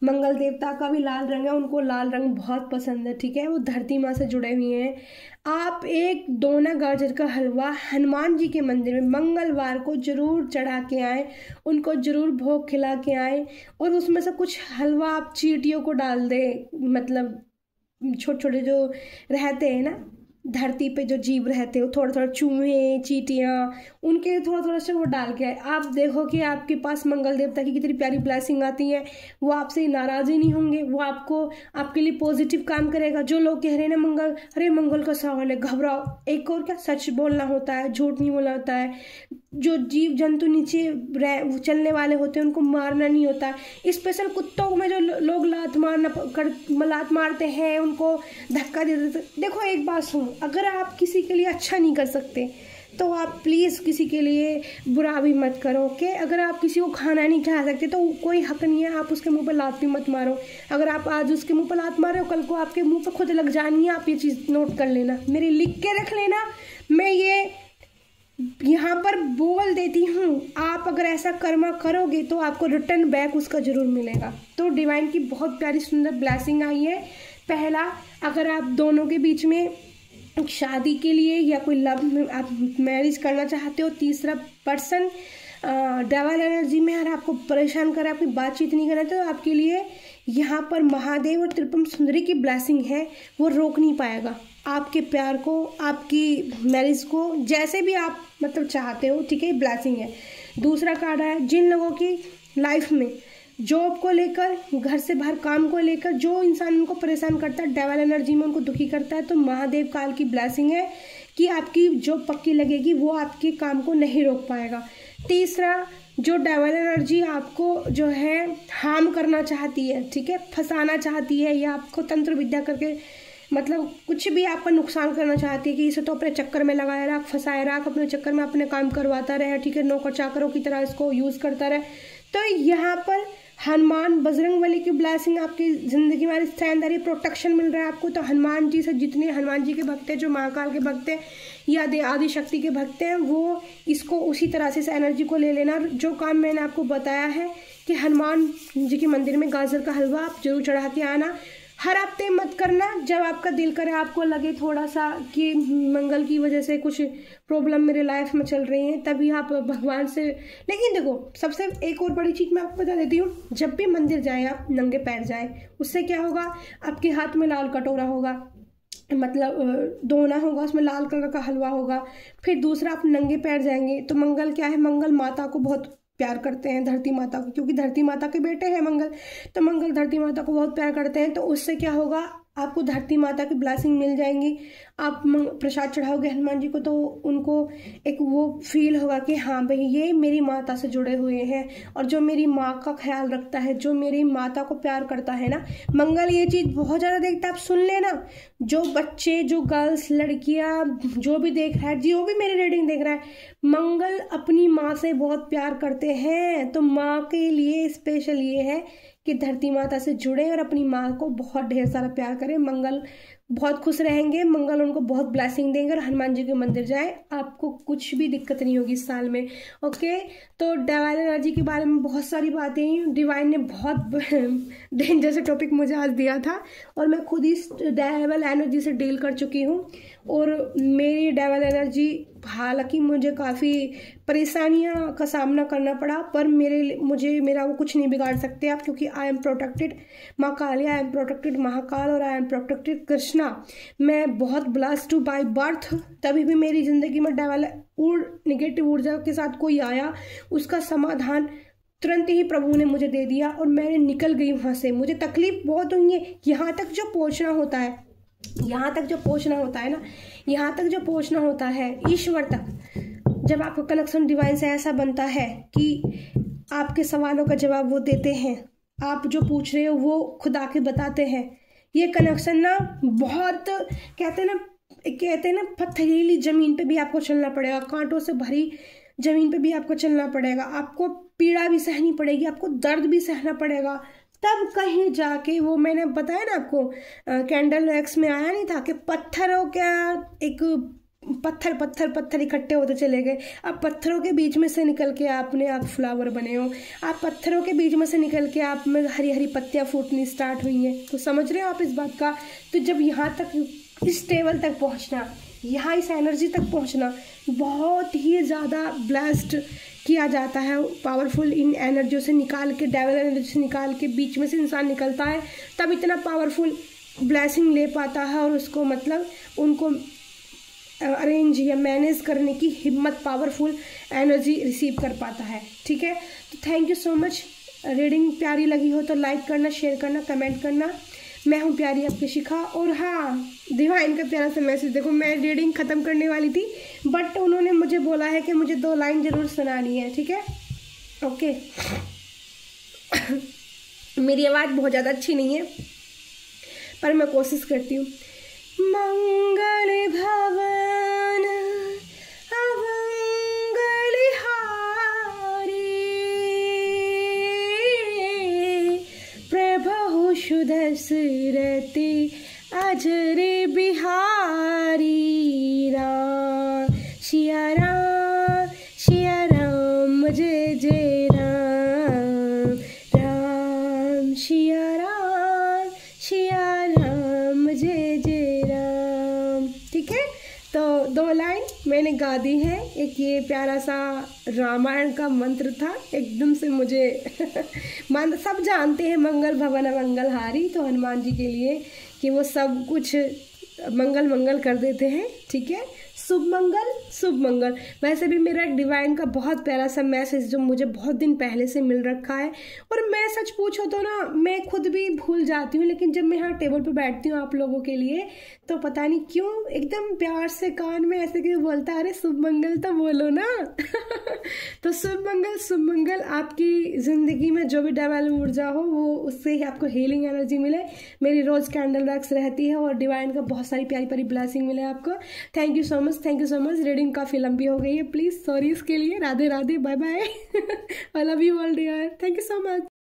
मंगल देवता का भी लाल रंग है, उनको लाल रंग बहुत पसंद है, ठीक है, वो धरती माँ से जुड़े हुए हैं। आप 1 दोना गाजर का हलवा हनुमान जी के मंदिर में मंगलवार को जरूर चढ़ा के आए, उनको जरूर भोग खिला के आए, और उसमें से कुछ हलवा आप चींटियों को डाल दे, मतलब छोटे छोटे जो रहते हैं ना धरती पे, जो जीव रहते हो, थोड़ा थोड़ा चूहे चींटियाँ, उनके थोड़ा थोड़ा से वो डाल के आए, आप देखो कि आपके पास मंगल देवता की कितनी प्यारी ब्लेसिंग आती है। वो आपसे नाराज ही नहीं होंगे, वो आपके लिए पॉजिटिव काम करेगा। जो लोग कह रहे हैं ना अरे मंगल का सवाल है, घबराओ, एक और क्या, सच बोलना होता है, झूठ नहीं बोलना होता है। जो जीव जंतु नीचे चलने वाले होते हैं उनको मारना नहीं होता। स्पेशल कुत्तों में जो लोग लात मारते हैं, उनको धक्का दे देते। देखो एक बात सुनो, अगर आप किसी के लिए अच्छा नहीं कर सकते तो आप प्लीज़ किसी के लिए बुरा भी मत करो, कि अगर आप किसी को खाना नहीं खिला सकते तो कोई हक नहीं है आप उसके मुंह पर लात भी मत मारो। अगर आप आज उसके मुंह पर लात मारो, कल को आपके मुंह पर खुद लग जानी है। आप ये चीज़ नोट कर लेना, मेरी लिख के रख लेना, मैं ये यहाँ पर बोल देती हूँ। आप अगर ऐसा कर्मा करोगे तो आपको रिटर्न बैक उसका जरूर मिलेगा। तो डिवाइन की बहुत प्यारी सुंदर ब्लेसिंग आई है। पहला, अगर आप दोनों के बीच में शादी के लिए या कोई लव आप मैरिज करना चाहते हो, तीसरा पर्सन डबल एनर्जी में और आपको परेशान कर रहा है, आपकी बातचीत नहीं कर रहा, तो आपके लिए यहाँ पर महादेव और त्रिपुम सुंदरी की ब्लेसिंग है, वो रोक नहीं पाएगा आपके प्यार को, आपकी मैरिज को, जैसे भी आप मतलब चाहते हो, ठीक है, ब्लेसिंग है। दूसरा कार्ड है, जिन लोगों की लाइफ में जॉब को लेकर, घर से बाहर काम को लेकर जो इंसान उनको परेशान करता है, डेवल एनर्जी में उनको दुखी करता है, तो महादेव काल की ब्लेसिंग है कि आपकी जॉब पक्की लगेगी, वो आपके काम को नहीं रोक पाएगा। तीसरा, जो डेवल एनर्जी आपको जो है हार्म करना चाहती है, ठीक है, फंसाना चाहती है, या आपको तंत्र विद्या करके मतलब कुछ भी आपका नुकसान करना चाहती है कि इसे तो अपने चक्कर में लगाया रहा, फंसाया रहा, अपने चक्कर में अपने काम करवाता रहे, ठीक है, नौकर चाकरों की तरह इसको यूज़ करता रहे, तो यहाँ पर हनुमान बजरंगबली की ब्लेसिंग आपकी ज़िंदगी में स्टैंडर्ड प्रोटेक्शन मिल रहा है आपको। तो हनुमान जी से, जितने हनुमान जी के भक्त हैं, जो महाकाल के भक्त हैं या आदि शक्ति के भक्त हैं, वो इसको उसी तरह से इस एनर्जी को ले लेना। जो काम मैंने आपको बताया है कि हनुमान जी के मंदिर में गाजर का हलवा आप जरूर चढ़ा के आना। हर हफ्ते मत करना, जब आपका दिल करे, आपको लगे थोड़ा सा कि मंगल की वजह से कुछ प्रॉब्लम मेरे लाइफ में चल रही है, तभी आप भगवान से। लेकिन देखो, सबसे एक और बड़ी चीज़ मैं आपको बता देती हूँ, जब भी मंदिर जाए आप नंगे पैर जाए, उससे क्या होगा, आपके हाथ में लाल कटोरा होगा, मतलब दोना होगा, उसमें लाल कलर का हलवा होगा। फिर दूसरा, आप नंगे पैर जाएंगे तो मंगल क्या है, मंगल माता को बहुत प्यार करते हैं, धरती माता को, क्योंकि धरती माता के बेटे हैं मंगल, तो मंगल धरती माता को बहुत प्यार करते हैं। तो उससे क्या होगा, आपको धरती माता की ब्लेसिंग मिल जाएंगी। आप प्रसाद चढ़ाओगे हनुमान जी को तो उनको एक वो फील होगा कि हाँ भाई ये मेरी माता से जुड़े हुए हैं, और जो मेरी माँ का ख्याल रखता है, जो मेरी माता को प्यार करता है ना, मंगल ये चीज़ बहुत ज़्यादा देखता है। आप सुन लेना, जो बच्चे, जो गर्ल्स, लड़कियाँ, जो भी देख रहा है, जो भी मेरी रीडिंग देख रहा है, मंगल अपनी माँ से बहुत प्यार करते हैं। तो माँ के लिए स्पेशल ये है कि धरती माता से जुड़े और अपनी माँ को बहुत ढेर सारा प्यार करें। मंगल बहुत खुश रहेंगे, मंगल उनको बहुत ब्लेसिंग देंगे, और हनुमान जी के मंदिर जाएं, आपको कुछ भी दिक्कत नहीं होगी इस साल में। ओके, तो डिवाइन एनर्जी के बारे में बहुत सारी बातें डिवाइन ने बहुत डेंजर से टॉपिक मुझे आज दिया था, और मैं खुद ही डेविल एनर्जी से डील कर चुकी हूँ। और मेरी डेविल एनर्जी, हालांकि मुझे काफ़ी परेशानियां का सामना करना पड़ा, पर मेरा वो कुछ नहीं बिगाड़ सकते आप, क्योंकि आई एम प्रोटेक्टेड माँ काली, आई एम प्रोटेक्टेड महाकाल, और आई एम प्रोटेक्टेड कृष्णा। मैं बहुत ब्लेस्ड हूँ बाय बर्थ। तभी भी मेरी ज़िंदगी में नेगेटिव ऊर्जा के साथ कोई आया, उसका समाधान तुरंत ही प्रभु ने मुझे दे दिया, और मैंने निकल गई वहाँ से। मुझे तकलीफ बहुत हुई है, यहाँ तक जो पहुँचना होता है, यहाँ तक जो पहुँचना होता है ना, यहाँ तक जो पहुँचना होता है ईश्वर तक, जब आपका कनेक्शन डिवाइन से ऐसा बनता है कि आपके सवालों का जवाब वो देते हैं, आप जो पूछ रहे हो वो खुद आके बताते हैं। ये कनेक्शन ना बहुत कहते हैं ना पथरीली जमीन पे भी आपको चलना पड़ेगा, कांटों से भरी जमीन पे भी आपको चलना पड़ेगा, आपको पीड़ा भी सहनी पड़ेगी, आपको दर्द भी सहना पड़ेगा, तब कहीं जाके वो, मैंने बताया ना आपको कैंडल एक्स में आया नहीं था कि पत्थरों का एक पत्थर इकट्ठे होते चले गए। अब पत्थरों के बीच में से निकल के आप फ्लावर बने हो, आप पत्थरों के बीच में से निकल के आप में हरी हरी पत्तियां फूटनी स्टार्ट हुई हैं। तो समझ रहे हो आप इस बात का? तो जब यहाँ तक, इस टेबल तक पहुँचना, यहाँ इस एनर्जी तक पहुँचना बहुत ही ज़्यादा ब्लेस्ड किया जाता है। पावरफुल इन एनर्जियों से निकाल के, डेविल एनर्जी से निकाल के बीच में से इंसान निकलता है, तब इतना पावरफुल ब्लेसिंग ले पाता है, और उसको मतलब उनको अरेंज या मैनेज करने की हिम्मत, पावरफुल एनर्जी रिसीव कर पाता है। ठीक है, तो thank you so much. Reading प्यारी लगी हो तो लाइक करना, शेयर करना, कमेंट करना। मैं हूँ प्यारी आपकी शिखा। और हाँ, डिवाइन का प्यारा सा मैसेज देखो, मैं रीडिंग ख़त्म करने वाली थी, बट उन्होंने मुझे बोला है कि मुझे 2 लाइन ज़रूर सुनानी है। ठीक है, ओके। मेरी आवाज़ बहुत ज़्यादा अच्छी नहीं है, पर मैं कोशिश करती हूँ। मंगल भवन अमंगल हारी, प्रभु सुदशरथि अजर बिहारी, राम सिया राम जय जय राम, राम सिया राम जय जय राम। ठीक है, तो 2 लाइन मैंने गा दी है। एक ये प्यारा सा रामायण का मंत्र था, एकदम से मुझे सब जानते हैं मंगल भवन मंगल हारी, तो हनुमान जी के लिए कि वो सब कुछ मंगल कर देते हैं। ठीक है, शुभ मंगल। वैसे भी मेरा एक डिवाइन का बहुत प्यारा सा मैसेज जो मुझे बहुत दिन पहले से मिल रखा है, और मैं सच पूछो तो ना, मैं खुद भी भूल जाती हूँ, लेकिन जब मैं यहाँ टेबल पे बैठती हूँ आप लोगों के लिए, तो पता नहीं क्यों एकदम प्यार से कान में ऐसे क्यों बोलता है, अरे शुभ मंगल तो बोलो ना। तो शुभ मंगल आपकी ज़िंदगी में जो भी डेविल ऊर्जा हो, वो उससे ही आपको हीलिंग एनर्जी मिले। मेरी रोज़ कैंडल वैक्स रहती है, और डिवाइन का बहुत सारी प्यारी प्यारी ब्लेसिंग मिले आपको। Thank you so much. Reading काफ़ी लंबी हो गई है, प्लीज़ सॉरी इसके लिए। Radhe Radhe, bye bye. I love you all dear, thank you so much.